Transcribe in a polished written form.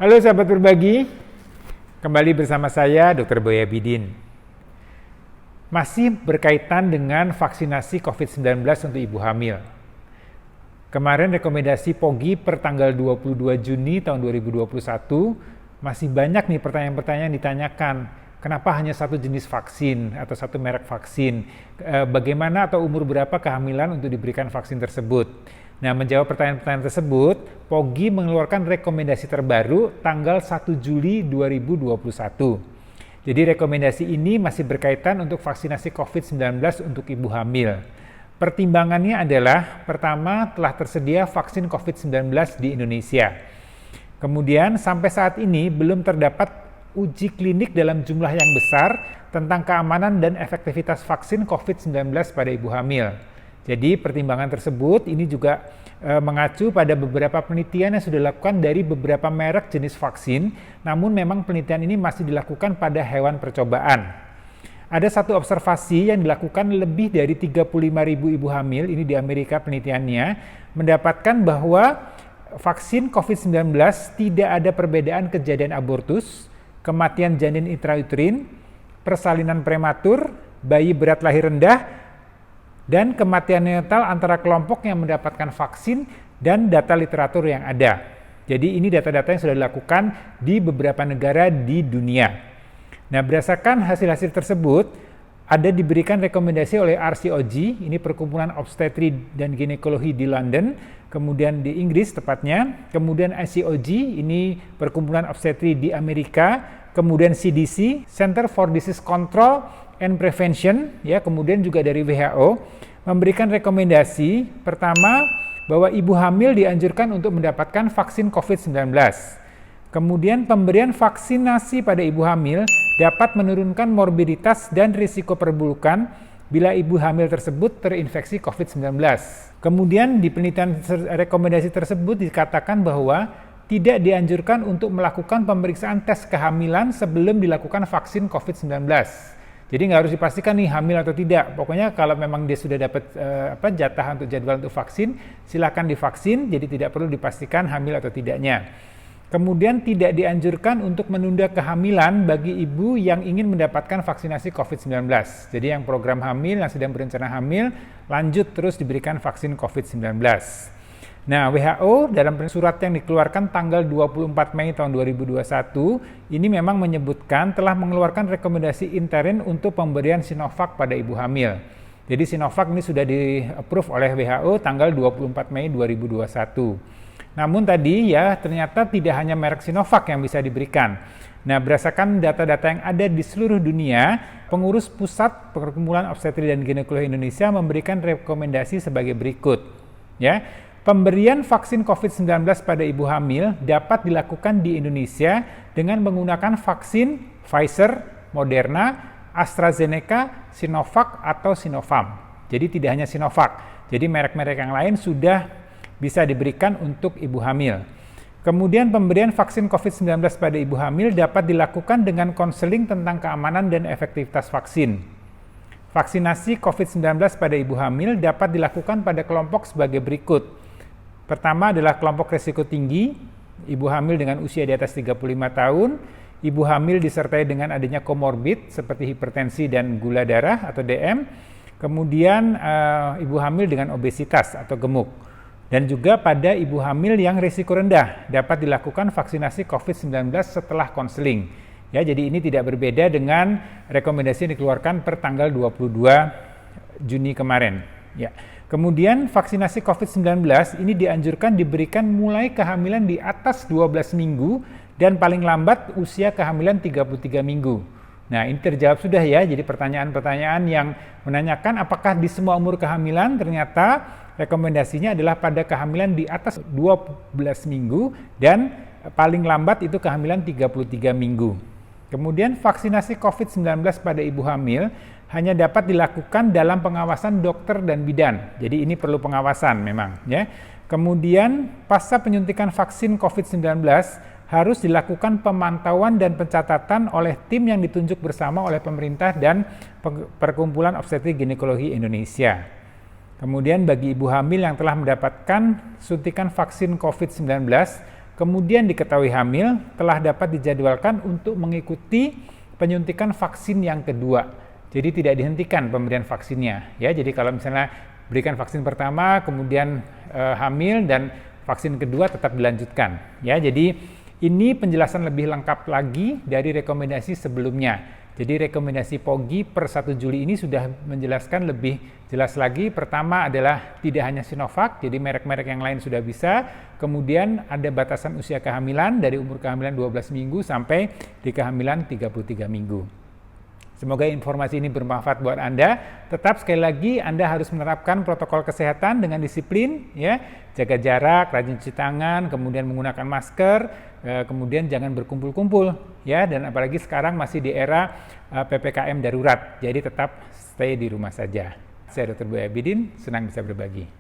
Halo sahabat berbagi, kembali bersama saya Dr. Boyabidin. Masih berkaitan dengan vaksinasi COVID-19 untuk ibu hamil. Kemarin rekomendasi POGI per tanggal 22 Juni tahun 2021, masih banyak nih pertanyaan-pertanyaan ditanyakan. Kenapa hanya satu jenis vaksin atau satu merek vaksin? Bagaimana atau umur berapa kehamilan untuk diberikan vaksin tersebut? Nah, menjawab pertanyaan-pertanyaan tersebut, POGI mengeluarkan rekomendasi terbaru tanggal 1 Juli 2021. Jadi rekomendasi ini masih berkaitan untuk vaksinasi COVID-19 untuk ibu hamil. Pertimbangannya adalah, pertama, telah tersedia vaksin COVID-19 di Indonesia. Kemudian, sampai saat ini belum terdapat uji klinik dalam jumlah yang besar tentang keamanan dan efektivitas vaksin COVID-19 pada ibu hamil. Jadi pertimbangan tersebut ini juga mengacu pada beberapa penelitian yang sudah dilakukan dari beberapa merek jenis vaksin, namun memang penelitian ini masih dilakukan pada hewan percobaan. Ada satu observasi yang dilakukan lebih dari 35.000 ibu hamil, ini di Amerika penelitiannya, mendapatkan bahwa vaksin COVID-19 tidak ada perbedaan kejadian abortus, kematian janin intrauterin, persalinan prematur, bayi berat lahir rendah, dan kematian neonatal antara kelompok yang mendapatkan vaksin dan data literatur yang ada. Jadi ini data-data yang sudah dilakukan di beberapa negara di dunia. Nah, berdasarkan hasil-hasil tersebut, ada diberikan rekomendasi oleh RCOG, ini Perkumpulan Obstetri dan Ginekologi di London, kemudian di Inggris tepatnya, kemudian ICOG, ini Perkumpulan Obstetri di Amerika, kemudian CDC, Center for Disease Control and Prevention, ya, kemudian juga dari WHO, memberikan rekomendasi pertama bahwa ibu hamil dianjurkan untuk mendapatkan vaksin COVID-19. Kemudian pemberian vaksinasi pada ibu hamil dapat menurunkan morbiditas dan risiko perburukan bila ibu hamil tersebut terinfeksi COVID-19. Kemudian di penelitian rekomendasi tersebut dikatakan bahwa tidak dianjurkan untuk melakukan pemeriksaan tes kehamilan sebelum dilakukan vaksin COVID-19. Jadi nggak harus dipastikan nih hamil atau tidak. Pokoknya kalau memang dia sudah dapat jatah untuk jadwal untuk vaksin, silakan divaksin. Jadi tidak perlu dipastikan hamil atau tidaknya. Kemudian tidak dianjurkan untuk menunda kehamilan bagi ibu yang ingin mendapatkan vaksinasi COVID-19. Jadi yang program hamil, yang sedang berencana hamil, lanjut terus diberikan vaksin COVID-19. Nah, WHO dalam surat yang dikeluarkan tanggal 24 Mei tahun 2021 ini memang menyebutkan telah mengeluarkan rekomendasi interim untuk pemberian Sinovac pada ibu hamil. Jadi Sinovac ini sudah di-approve oleh WHO tanggal 24 Mei 2021. Namun tadi ya ternyata tidak hanya merek Sinovac yang bisa diberikan. Nah, berdasarkan data-data yang ada di seluruh dunia, pengurus pusat Perkumpulan Obstetri dan Ginekologi Indonesia memberikan rekomendasi sebagai berikut. Ya. Pemberian vaksin COVID-19 pada ibu hamil dapat dilakukan di Indonesia dengan menggunakan vaksin Pfizer, Moderna, AstraZeneca, Sinovac, atau Sinopharm. Jadi tidak hanya Sinovac, jadi merek-merek yang lain sudah bisa diberikan untuk ibu hamil. Kemudian pemberian vaksin COVID-19 pada ibu hamil dapat dilakukan dengan konseling tentang keamanan dan efektivitas vaksin. Vaksinasi COVID-19 pada ibu hamil dapat dilakukan pada kelompok sebagai berikut. Pertama adalah kelompok risiko tinggi, ibu hamil dengan usia di atas 35 tahun, ibu hamil disertai dengan adanya komorbid seperti hipertensi dan gula darah atau DM, kemudian ibu hamil dengan obesitas atau gemuk. Dan juga pada ibu hamil yang risiko rendah dapat dilakukan vaksinasi COVID-19 setelah konseling. Ya, jadi ini tidak berbeda dengan rekomendasi yang dikeluarkan per tanggal 22 Juni kemarin. Ya. Kemudian vaksinasi COVID-19 ini dianjurkan diberikan mulai kehamilan di atas 12 minggu dan paling lambat usia kehamilan 33 minggu. Nah, ini terjawab sudah ya, jadi pertanyaan-pertanyaan yang menanyakan apakah di semua umur kehamilan, ternyata rekomendasinya adalah pada kehamilan di atas 12 minggu dan paling lambat itu kehamilan 33 minggu. Kemudian vaksinasi COVID-19 pada ibu hamil hanya dapat dilakukan dalam pengawasan dokter dan bidan. Jadi ini perlu pengawasan memang ya. Kemudian pasca penyuntikan vaksin COVID-19 harus dilakukan pemantauan dan pencatatan oleh tim yang ditunjuk bersama oleh pemerintah dan Perkumpulan Obstetri Ginekologi Indonesia. Kemudian bagi ibu hamil yang telah mendapatkan suntikan vaksin COVID-19, kemudian diketahui hamil, telah dapat dijadwalkan untuk mengikuti penyuntikan vaksin yang kedua. Jadi tidak dihentikan pemberian vaksinnya. Ya, jadi kalau misalnya berikan vaksin pertama, kemudian hamil dan vaksin kedua tetap dilanjutkan. Ya, jadi ini penjelasan lebih lengkap lagi dari rekomendasi sebelumnya. Jadi rekomendasi POGI per 1 Juli ini sudah menjelaskan lebih jelas lagi. Pertama adalah tidak hanya Sinovac, jadi merek-merek yang lain sudah bisa. Kemudian ada batasan usia kehamilan dari umur kehamilan 12 minggu sampai di kehamilan 33 minggu. Semoga informasi ini bermanfaat buat Anda. Tetap sekali lagi Anda harus menerapkan protokol kesehatan dengan disiplin, ya, jaga jarak, rajin cuci tangan, kemudian menggunakan masker, kemudian jangan berkumpul-kumpul, ya, dan apalagi sekarang masih di era PPKM darurat. Jadi tetap stay di rumah saja. Saya Dr. Boya Bidin, senang bisa berbagi.